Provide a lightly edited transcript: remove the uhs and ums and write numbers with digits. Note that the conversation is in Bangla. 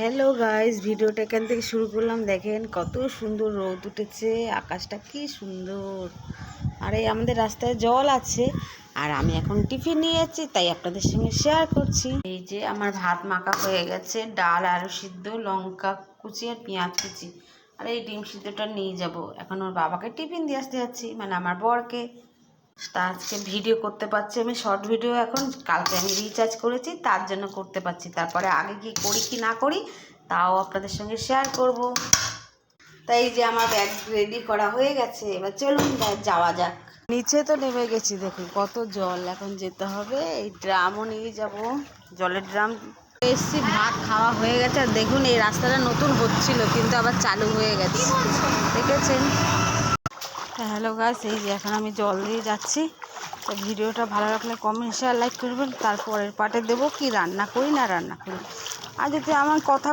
হ্যালো গাইস, ভিডিওটা এখান থেকে শুরু করলাম। দেখেন কত সুন্দর রোদ উঠেছে, আকাশটা কি সুন্দর। আর এই আমাদের রাস্তায় জল আছে, আর আমি এখন টিফিন নিয়ে যাচ্ছি, তাই আপনাদের সঙ্গে শেয়ার করছি। এই যে আমার ভাত মাখা হয়ে গেছে, ডাল, আলু সিদ্ধ, লঙ্কা কুচি আর পেঁয়াজ কুচি, আর এই ডিম সিদ্ধটা নিয়ে যাব। এখন ওর বাবাকে টিফিন দিয়ে আসতে যাচ্ছি, মানে আমার বরকে। তা আজকে ভিডিও করতে পারছি আমি, শর্ট ভিডিও। এখন কালকে আমি রিচার্জ করেছি, তার জন্য করতে পারছি। তারপরে আগে কি করি কি না করি তাও আপনাদের সঙ্গে শেয়ার করব। তাই যে আমার ব্যাগ রেডি করা হয়ে গেছে, এবার চলুন যাওয়া যাক। নিচে তো নেমে গেছি, দেখুন কত জল। এখন যেতে হবে, এই ড্রামও নিয়ে যাব, জলের ড্রাম। এসছি, ভাত খাওয়া হয়ে গেছে। আর দেখুন এই রাস্তাটা নতুন হচ্ছিল, কিন্তু আবার চালু হয়ে গেছে, দেখেছেন। হ্যালো গাইস, এই যে এখন আমি জল দিয়ে যাচ্ছি। তো ভিডিওটা ভালো লাগলে কমেন্ট শেয়ার লাইক করবেন। তারপরের পার্টে দেবো কি রান্না করি না রান্না করি। আর যদি আমার কথা